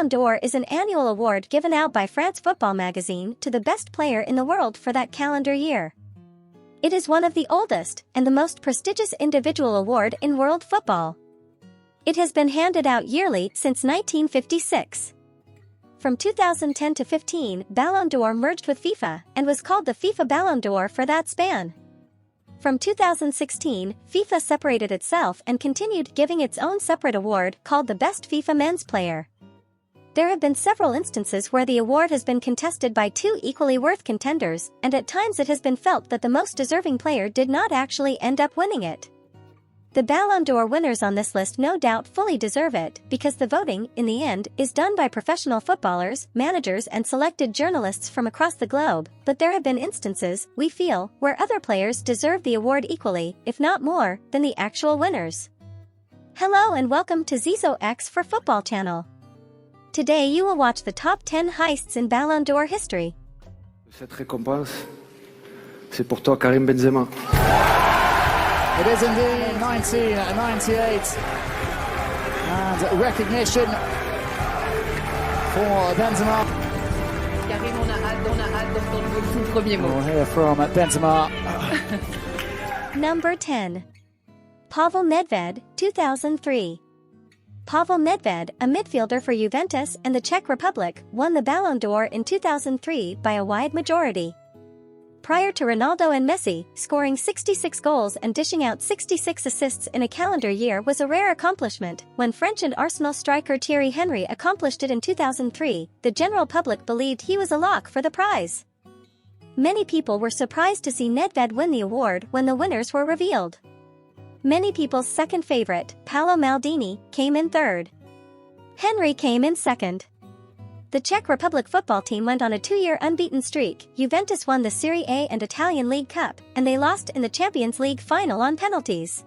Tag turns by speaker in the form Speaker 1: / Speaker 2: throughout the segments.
Speaker 1: Ballon d'Or is an annual award given out by France Football magazine to the best player in the world for that calendar year. It is one of the oldest and the most prestigious individual award in world football. It has been handed out yearly since 1956. From 2010 to 15, Ballon d'Or merged with FIFA and was called the FIFA Ballon d'Or for that span. From 2016, FIFA separated itself and continued giving its own separate award called the Best FIFA Men's Player. There have been several instances where the award has been contested by two equally worth contenders, and at times it has been felt that the most deserving player did not actually end up winning it. The Ballon d'Or winners on this list no doubt fully deserve it, because the voting, in the end, is done by professional footballers, managers and selected journalists from across the globe, but there have been instances, we feel, where other players deserve the award equally, if not more, than the actual winners. Hello and welcome to Zizo X for Football Channel. Today you will watch the top 10 heists in Ballon d'Or history.
Speaker 2: Cette récompense, c'est pour toi, Karim Benzema.
Speaker 3: It is indeed 1998, and recognition for Benzema.
Speaker 4: Karim, on a hâte d'entendre le premier mot.
Speaker 3: We'll hear from Benzema.
Speaker 1: Number 10. Pavel Nedved, 2003. Pavel Nedved, a midfielder for Juventus and the Czech Republic, won the Ballon d'Or in 2003 by a wide majority. Prior to Ronaldo and Messi, scoring 66 goals and dishing out 66 assists in a calendar year was a rare accomplishment. When French and Arsenal striker Thierry Henry accomplished it in 2003, the general public believed he was a lock for the prize. Many people were surprised to see Nedved win the award when the winners were revealed. Many people's second favorite, Paolo Maldini, came in third. Henry came in second. The Czech Republic football team went on a 2-year unbeaten streak. Juventus won the Serie A and Italian League Cup, and they lost in the Champions League final on penalties.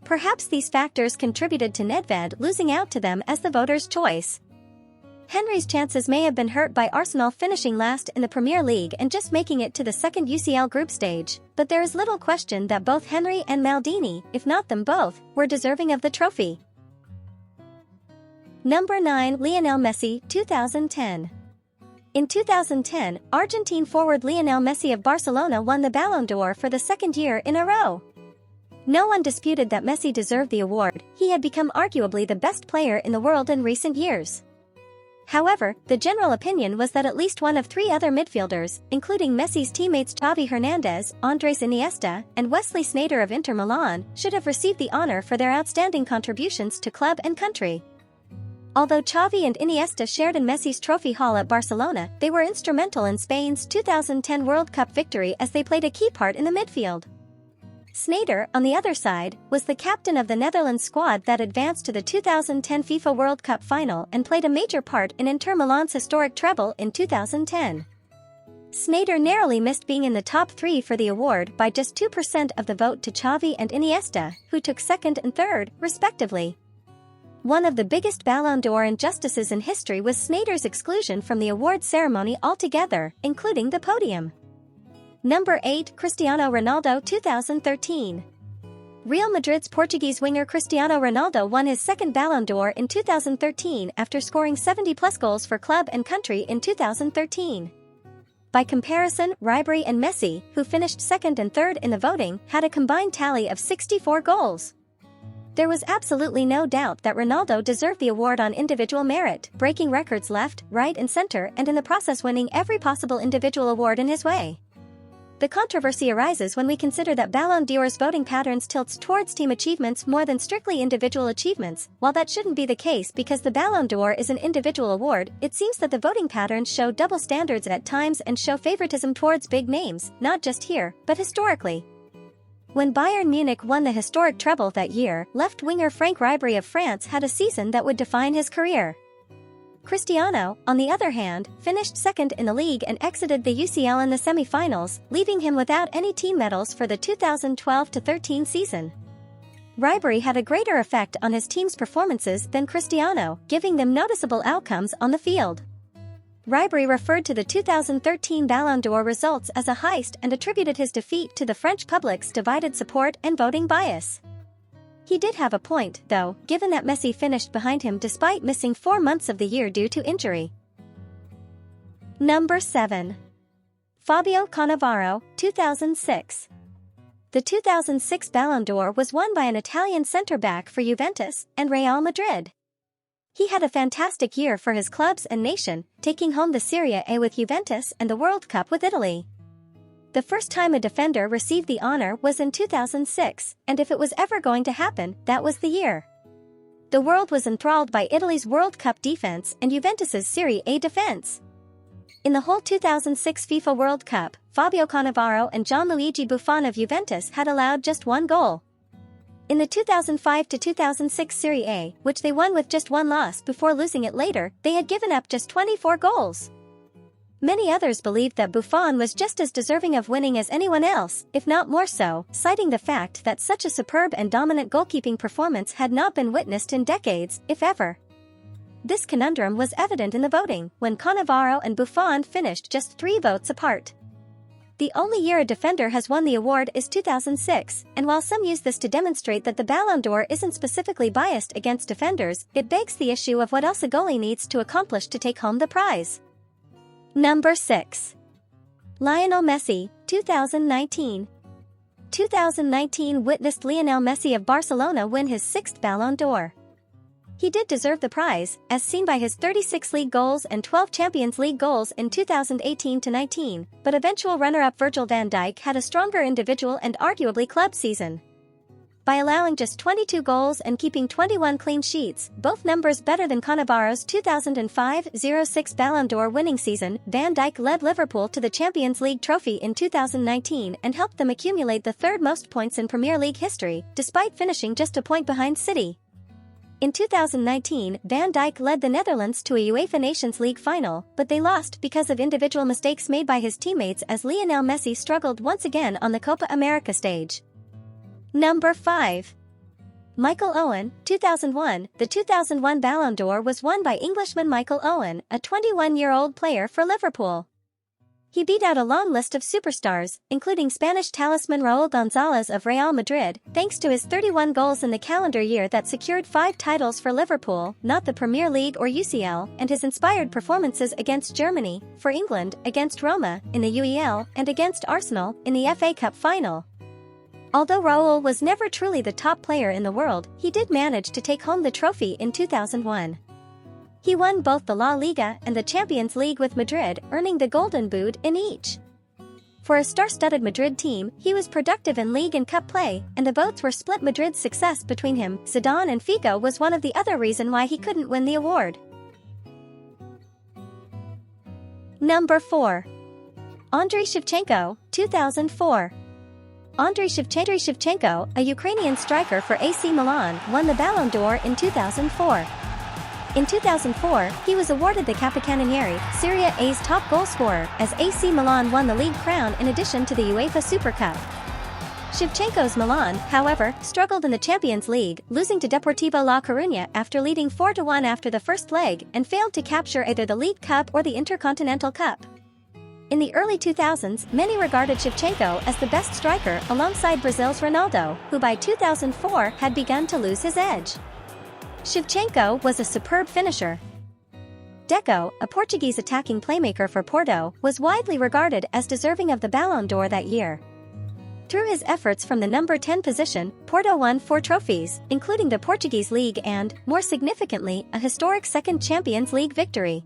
Speaker 1: Perhaps these factors contributed to Nedved losing out to them as the voters' choice. Henry's chances may have been hurt by Arsenal finishing last in the Premier League and just making it to the second UCL group stage, but there is little question that both Henry and Maldini, if not them both, were deserving of the trophy. Number 9. Lionel Messi, 2010. In 2010, Argentine forward Lionel Messi of Barcelona won the Ballon d'Or for the second year in a row. No one disputed that Messi deserved the award. He had become arguably the best player in the world in recent years. However, the general opinion was that at least one of three other midfielders, including Messi's teammates Xavi Hernandez, Andres Iniesta, and Wesley Sneijder of Inter Milan, should have received the honor for their outstanding contributions to club and country. Although Xavi and Iniesta shared in Messi's trophy haul at Barcelona, they were instrumental in Spain's 2010 World Cup victory as they played a key part in the midfield. Sneijder, on the other side, was the captain of the Netherlands squad that advanced to the 2010 FIFA World Cup final and played a major part in Inter Milan's historic treble in 2010. Sneijder narrowly missed being in the top three for the award by just 2% of the vote to Xavi and Iniesta, who took second and third, respectively. One of the biggest Ballon d'Or injustices in history was Sneijder's exclusion from the award ceremony altogether, including the podium. Number 8. Cristiano Ronaldo, 2013. Real Madrid's Portuguese winger Cristiano Ronaldo won his second Ballon d'Or in 2013 after scoring 70-plus goals for club and country in 2013. By comparison, Ribery and Messi, who finished second and third in the voting, had a combined tally of 64 goals. There was absolutely no doubt that Ronaldo deserved the award on individual merit, breaking records left, right and center and in the process winning every possible individual award in his way. The controversy arises when we consider that Ballon d'Or's voting patterns tilts towards team achievements more than strictly individual achievements. While that shouldn't be the case because the Ballon d'Or is an individual award, it seems that the voting patterns show double standards at times and show favoritism towards big names, not just here, but historically. When Bayern Munich won the historic treble that year, left-winger Franck Ribery of France had a season that would define his career. Cristiano, on the other hand, finished second in the league and exited the UCL in the semi-finals, leaving him without any team medals for the 2012-13 season. Ribery had a greater effect on his team's performances than Cristiano, giving them noticeable outcomes on the field. Ribery referred to the 2013 Ballon d'Or results as a heist and attributed his defeat to the French public's divided support and voting bias. He did have a point, though, given that Messi finished behind him despite missing 4 months of the year due to injury. Number 7. Fabio Cannavaro, 2006. The 2006 Ballon d'Or was won by an Italian centre-back for Juventus and Real Madrid. He had a fantastic year for his clubs and nation, taking home the Serie A with Juventus and the World Cup with Italy. The first time a defender received the honor was in 2006, and if it was ever going to happen, that was the year. The world was enthralled by Italy's World Cup defense and Juventus's Serie A defense. In the whole 2006 FIFA World Cup, Fabio Cannavaro and Gianluigi Buffon of Juventus had allowed just 1 goal. In the 2005-2006 Serie A, which they won with just 1 loss before losing it later, they had given up just 24 goals. Many others believed that Buffon was just as deserving of winning as anyone else, if not more so, citing the fact that such a superb and dominant goalkeeping performance had not been witnessed in decades, if ever. This conundrum was evident in the voting, when Cannavaro and Buffon finished just 3 votes apart. The only year a defender has won the award is 2006, and while some use this to demonstrate that the Ballon d'Or isn't specifically biased against defenders, it begs the issue of what else a goalie needs to accomplish to take home the prize. Number 6. Lionel Messi, 2019. 2019 witnessed Lionel Messi of Barcelona win his 6th Ballon d'Or. He did deserve the prize, as seen by his 36 league goals and 12 Champions League goals in 2018-19, but eventual runner-up Virgil van Dijk had a stronger individual and arguably club season. By allowing just 22 goals and keeping 21 clean sheets, both numbers better than Cannavaro's 2005-06 Ballon d'Or winning season, Van Dijk led Liverpool to the Champions League trophy in 2019 and helped them accumulate the 3rd most points in Premier League history, despite finishing just a point behind City. In 2019, Van Dijk led the Netherlands to a UEFA Nations League final, but they lost because of individual mistakes made by his teammates as Lionel Messi struggled once again on the Copa America stage. Number 5. Michael Owen, 2001. The 2001 Ballon d'Or was won by Englishman Michael Owen, a 21-year-old player for Liverpool. He beat out a long list of superstars, including Spanish talisman Raúl González of Real Madrid, thanks to his 31 goals in the calendar year that secured 5 titles for Liverpool, not the Premier League or UCL, and his inspired performances against Germany, for England, against Roma, in the UEL, and against Arsenal, in the FA Cup final. Although Raúl was never truly the top player in the world, he did manage to take home the trophy in 2001. He won both the La Liga and the Champions League with Madrid, earning the Golden Boot in each. For a star-studded Madrid team, he was productive in league and cup play, and the votes were split. Madrid's success between him, Zidane and Figo was one of the other reasons why he couldn't win the award. Number 4. Andriy Shevchenko, 2004. Andriy Shevchenko, a Ukrainian striker for AC Milan, won the Ballon d'Or in 2004. In 2004, he was awarded the Capocannoniere, Serie A's top goalscorer, as AC Milan won the league crown in addition to the UEFA Super Cup. Shevchenko's Milan, however, struggled in the Champions League, losing to Deportivo La Coruña after leading 4-1 after the first leg and failed to capture either the League Cup or the Intercontinental Cup. In the early 2000s, many regarded Shevchenko as the best striker alongside Brazil's Ronaldo, who by 2004 had begun to lose his edge. Zhirchenko was a superb finisher. Deco, a Portuguese attacking playmaker for Porto, was widely regarded as deserving of the Ballon d'Or that year. Through his efforts from the number 10 position, Porto won 4 trophies, including the Portuguese League and, more significantly, a historic second Champions League victory.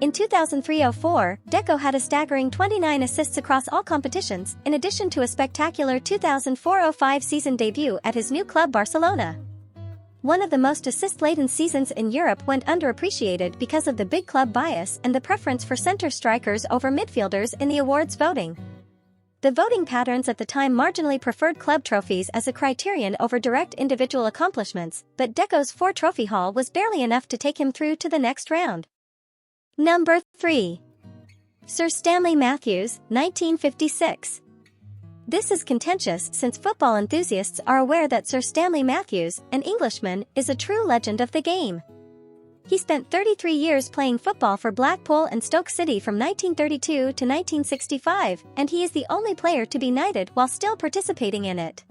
Speaker 1: In 2003-04, Deco had a staggering 29 assists across all competitions, in addition to a spectacular 2004-05 season debut at his new club Barcelona. One of the most assist-laden seasons in Europe went underappreciated because of the big club bias and the preference for center strikers over midfielders in the awards voting. The voting patterns at the time marginally preferred club trophies as a criterion over direct individual accomplishments, but Deco's 4-trophy haul was barely enough to take him through to the next round. Number 3. Sir Stanley Matthews, 1956. This is contentious since football enthusiasts are aware that Sir Stanley Matthews, an Englishman, is a true legend of the game. He spent 33 years playing football for Blackpool and Stoke City from 1932 to 1965, and he is the only player to be knighted while still participating in it.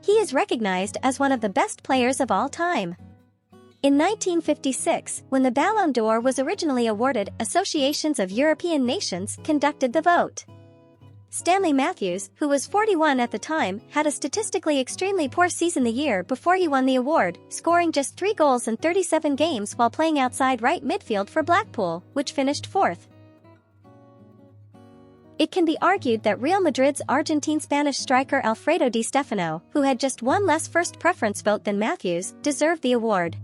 Speaker 1: He is recognized as one of the best players of all time. In 1956, when the Ballon d'Or was originally awarded, associations of European nations conducted the vote. Stanley Matthews, who was 41 at the time, had a statistically extremely poor season the year before he won the award, scoring just 3 goals in 37 games while playing outside right midfield for Blackpool, which finished fourth. It can be argued that Real Madrid's Argentine-Spanish striker Alfredo Di Stefano, who had just one less first preference vote than Matthews, deserved the award.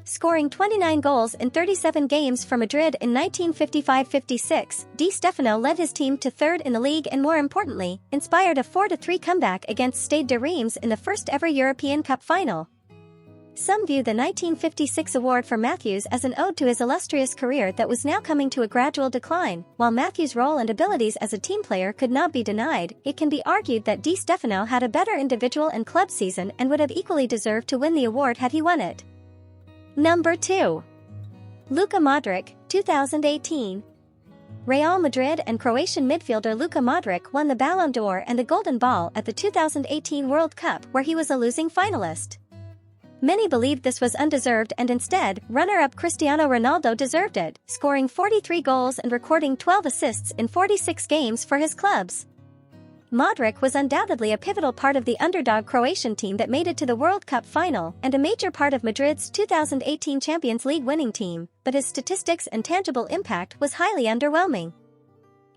Speaker 1: Scoring 29 goals in 37 games for Madrid in 1955-56, Di Stefano led his team to third in the league and, more importantly, inspired a 4-3 comeback against Stade de Reims in the first-ever European Cup final. Some view the 1956 award for Matthews as an ode to his illustrious career that was now coming to a gradual decline. While Matthews' role and abilities as a team player could not be denied, it can be argued that Di Stefano had a better individual and club season and would have equally deserved to win the award had he won it. Number 2. Luka Modric, 2018. Real Madrid and Croatian midfielder Luka Modric won the Ballon d'Or and the Golden Ball at the 2018 World Cup, where he was a losing finalist. Many believed this was undeserved, and instead, runner-up Cristiano Ronaldo deserved it, scoring 43 goals and recording 12 assists in 46 games for his clubs. Modric was undoubtedly a pivotal part of the underdog Croatian team that made it to the World Cup final and a major part of Madrid's 2018 Champions League winning team, but his statistics and tangible impact was highly underwhelming.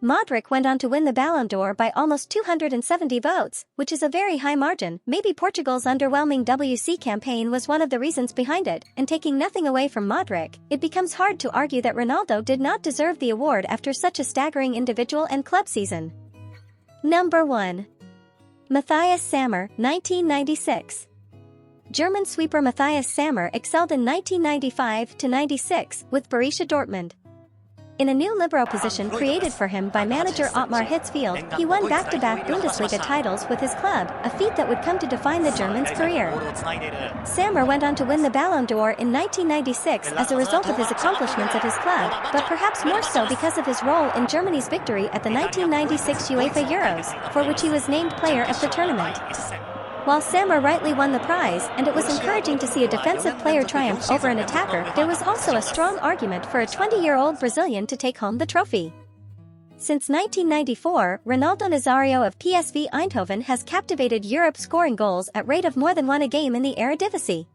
Speaker 1: Modric went on to win the Ballon d'Or by almost 270 votes, which is a very high margin. Maybe Portugal's underwhelming WC campaign was one of the reasons behind it, and taking nothing away from Modric, it becomes hard to argue that Ronaldo did not deserve the award after such a staggering individual and club season. Number 1. Matthias Sammer, 1996. German sweeper Matthias Sammer excelled in 1995-96 with Borussia Dortmund. In a new libero position created for him by manager Ottmar Hitzfeld, he won back-to-back Bundesliga titles with his club, a feat that would come to define the German's career. Sammer went on to win the Ballon d'Or in 1996 as a result of his accomplishments at his club, but perhaps more so because of his role in Germany's victory at the 1996 UEFA Euros, for which he was named player of the tournament. While Sammer rightly won the prize, and it was encouraging to see a defensive player triumph over an attacker, there was also a strong argument for a 20-year-old Brazilian to take home the trophy. Since 1994, Ronaldo Nazario of PSV Eindhoven has captivated Europe, scoring goals at rate of more than one a game in the Eredivisie.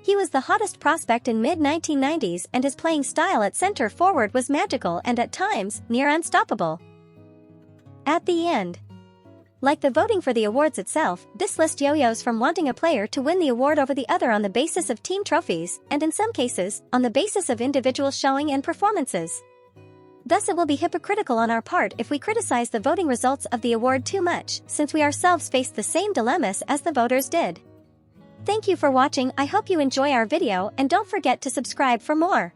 Speaker 1: He was the hottest prospect in mid-1990s, and his playing style at center forward was magical and at times, near unstoppable. At the end, like the voting for the awards itself, this list yo-yos from wanting a player to win the award over the other on the basis of team trophies, and in some cases, on the basis of individual showing and performances. Thus it will be hypocritical on our part if we criticize the voting results of the award too much, since we ourselves faced the same dilemmas as the voters did. Thank you for watching. I hope you enjoy our video, and don't forget to subscribe for more.